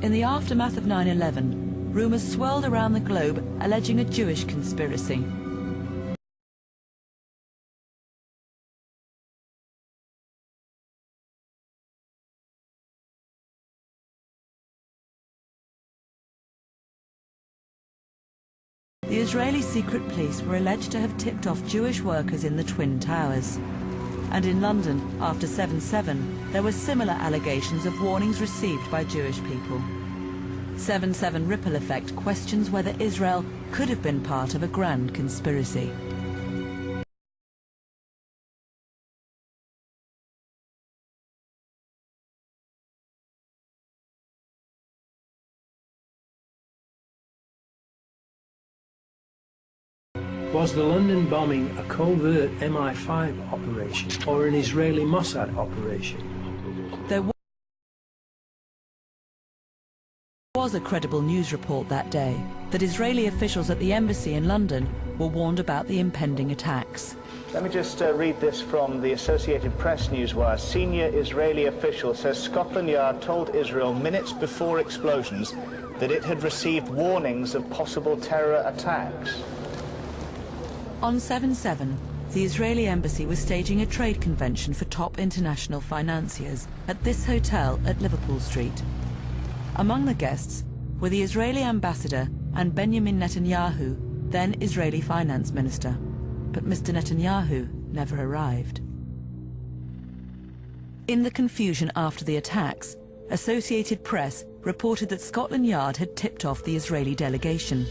In the aftermath of 9/11, rumours swirled around the globe alleging a Jewish conspiracy. The Israeli secret police were alleged to have tipped off Jewish workers in the Twin Towers. And in London, after 7/7, there were similar allegations of warnings received by Jewish people. 7/7 ripple effect questions whether Israel could have been part of a grand conspiracy. Was the London bombing a covert MI5 operation or an Israeli Mossad operation? There was a credible news report that day that Israeli officials at the embassy in London were warned about the impending attacks. Let me just read this from the Associated Press newswire. Senior Israeli official says Scotland Yard told Israel minutes before explosions that it had received warnings of possible terror attacks. On 7/7, the Israeli embassy was staging a trade convention for top international financiers at this hotel at Liverpool Street. Among the guests were the Israeli ambassador and Benjamin Netanyahu, then Israeli finance minister. But Mr. Netanyahu never arrived. In the confusion after the attacks, Associated Press reported that Scotland Yard had tipped off the Israeli delegation.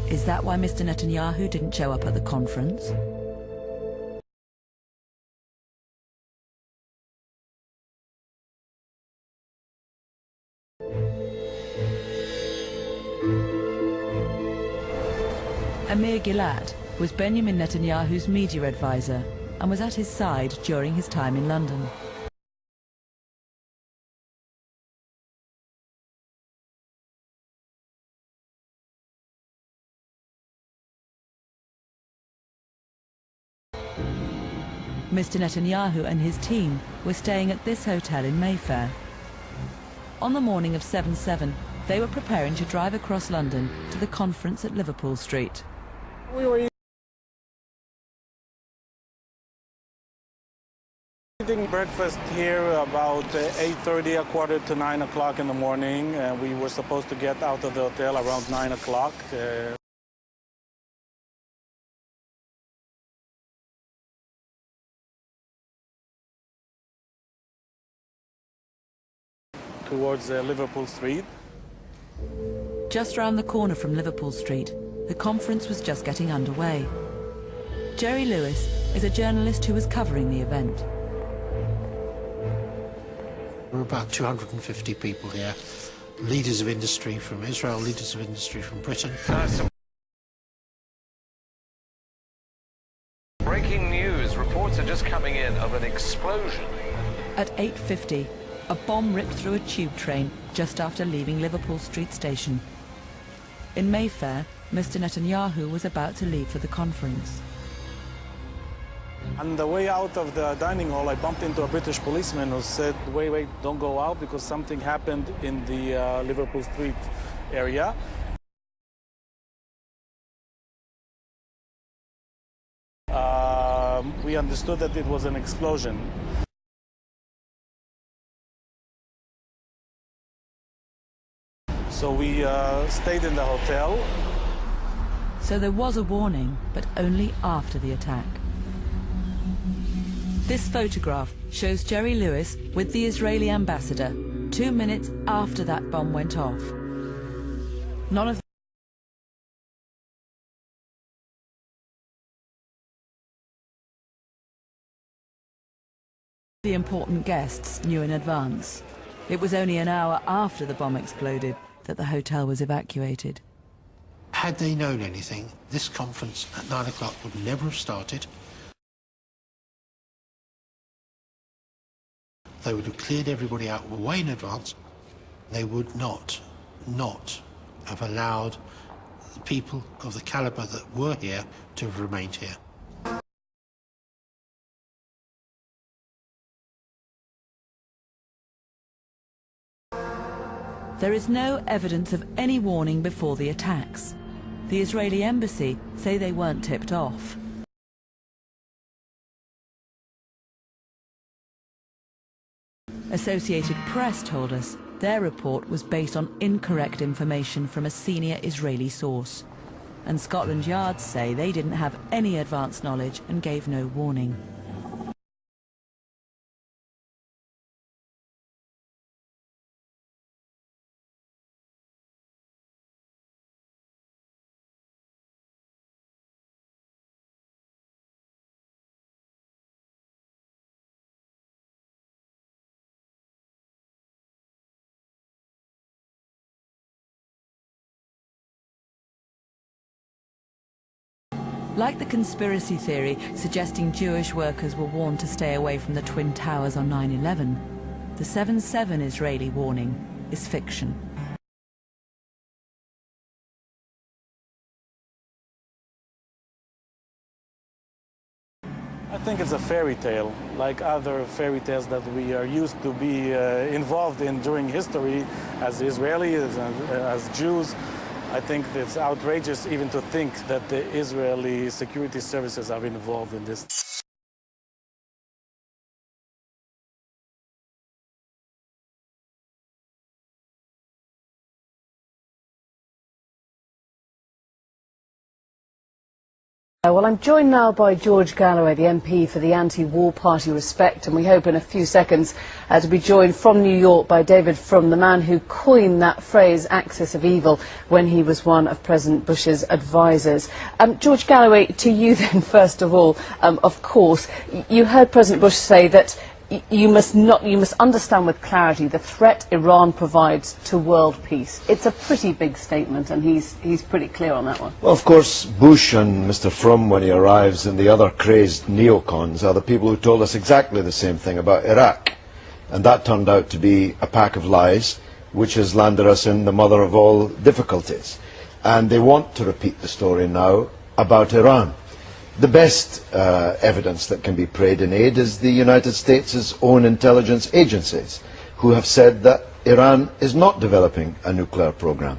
Is that why Mr. Netanyahu didn't show up at the conference? Amir Gilad was Benjamin Netanyahu's media advisor and was at his side during his time in London. Mr. Netanyahu and his team were staying at this hotel in Mayfair. On the morning of 7/7, they were preparing to drive across London to the conference at Liverpool Street. We were eating breakfast here about 8:30, a quarter to 9 o'clock in the morning. We were supposed to get out of the hotel around 9 o'clock. Towards Liverpool Street. Just round the corner from Liverpool Street, the conference was just getting underway. Jerry Lewis is a journalist who was covering the event. There were about 250 people here, leaders of industry from Israel, leaders of industry from Britain. Breaking news, reports are just coming in of an explosion. At 8:50, a bomb ripped through a tube train just after leaving Liverpool Street Station. In Mayfair, Mr. Netanyahu was about to leave for the conference. On the way out of the dining hall, I bumped into a British policeman who said, wait, don't go out because something happened in the Liverpool Street area. We understood that it was an explosion. So we stayed in the hotel. So there was a warning, but only after the attack. This photograph shows Jerry Lewis with the Israeli ambassador 2 minutes after that bomb went off. None of the important guests knew in advance. It was only an hour after the bomb exploded that the hotel was evacuated. Had they known anything, this conference at 9 o'clock would never have started. They would have cleared everybody out way in advance. They would not have allowed the people of the caliber that were here to have remained here. There is no evidence of any warning before the attacks. The Israeli embassy say they weren't tipped off. Associated Press told us their report was based on incorrect information from a senior Israeli source. And Scotland Yard say they didn't have any advance knowledge and gave no warning. Like the conspiracy theory suggesting Jewish workers were warned to stay away from the Twin Towers on 9/11, the 7/7 Israeli warning is fiction. I think it's a fairy tale, like other fairy tales that we are used to be involved in during history as Israelis, as Jews. I think it's outrageous even to think that the Israeli security services are involved in this. Well, I'm joined now by George Galloway, the MP for the anti-war party Respect, and we hope in a few seconds to be joined from New York by David Frum, the man who coined that phrase, axis of evil, when he was one of President Bush's advisers. George Galloway, to you then, first of all, of course, you heard President Bush say that you must understand with clarity the threat Iran provides to world peace. It's a pretty big statement, and he's pretty clear on that one. Well, of course, Bush and Mr. Frum, when he arrives, and the other crazed neocons are the people who told us exactly the same thing about Iraq. And that turned out to be a pack of lies, which has landed us in the mother of all difficulties. And they want to repeat the story now about Iran. The best evidence that can be prayed in aid is the United States' own intelligence agencies, who have said that Iran is not developing a nuclear program.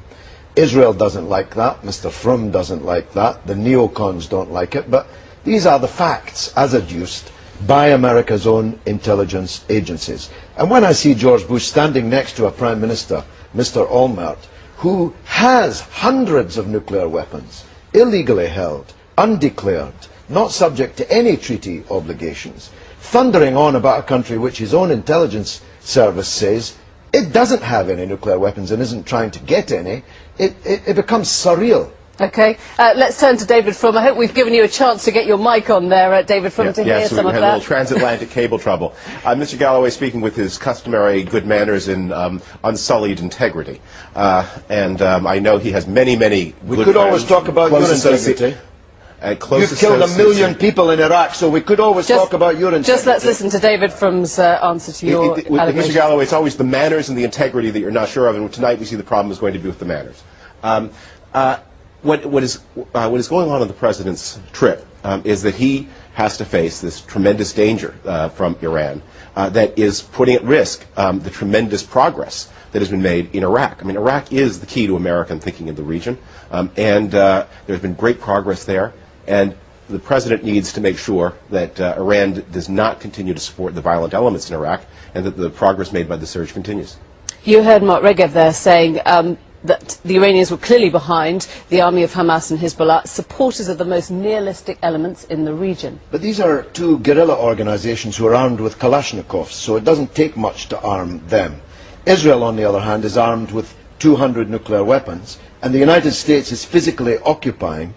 Israel doesn't like that, Mr. Frum doesn't like that, the neocons don't like it, but these are the facts as adduced by America's own intelligence agencies. And when I see George Bush standing next to a Prime Minister, Mr. Olmert, who has hundreds of nuclear weapons, illegally held, undeclared, not subject to any treaty obligations, thundering on about a country which his own intelligence service says it doesn't have any nuclear weapons and isn't trying to get any, it becomes surreal. Okay, let's turn to David Frum. I hope we've given you a chance to get your mic on there, David Frum, to hear some of that. Yes, we had a little transatlantic cable trouble. Mr. Galloway speaking with his customary good manners and unsullied integrity. I know he has many, many We could always talk about your integrity. You've killed 1 million people in Iraq, so we could always talk about your integrity. Just let's listen to David Frum's answer to your Mr. Galloway, it's always the manners and the integrity that you're not sure of, and tonight we see the problem is going to be with the manners. What is going on the President's trip is that he has to face this tremendous danger from Iran that is putting at risk the tremendous progress that has been made in Iraq. I mean, Iraq is the key to American thinking in the region, and there's been great progress there. And the President needs to make sure that Iran does not continue to support the violent elements in Iraq, and that the progress made by the surge continues. You heard Mark Regev there saying that the Iranians were clearly behind the army of Hamas and Hezbollah, supporters of the most nihilistic elements in the region. But these are two guerrilla organizations who are armed with Kalashnikovs, so it doesn't take much to arm them. Israel, on the other hand, is armed with 200 nuclear weapons, and the United States is physically occupying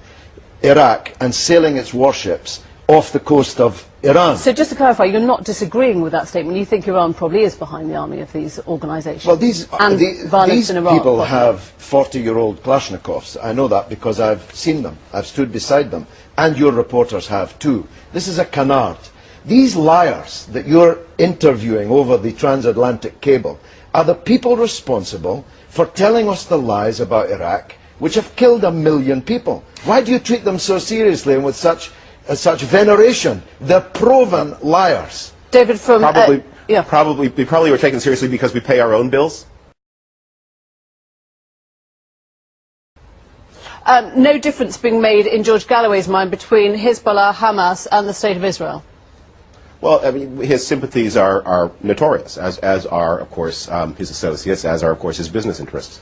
Iraq and sailing its warships off the coast of Iran. So just to clarify, you're not disagreeing with that statement. You think Iran probably is behind the army of these organizations? Well, these Iraq, people have 40-year-old Kalashnikovs. I know that because I've seen them. I've stood beside them. And your reporters have too. This is a canard. These liars that you're interviewing over the transatlantic cable are the people responsible for telling us the lies about Iraq, which have killed 1 million people. Why do you treat them so seriously and with such veneration? They're proven liars. David Frum, Probably were taken seriously because we pay our own bills. no difference being made in George Galloway's mind between Hezbollah, Hamas and the State of Israel? Well, I mean, his sympathies are notorious, as are, of course, his associates, as are, of course, his business interests.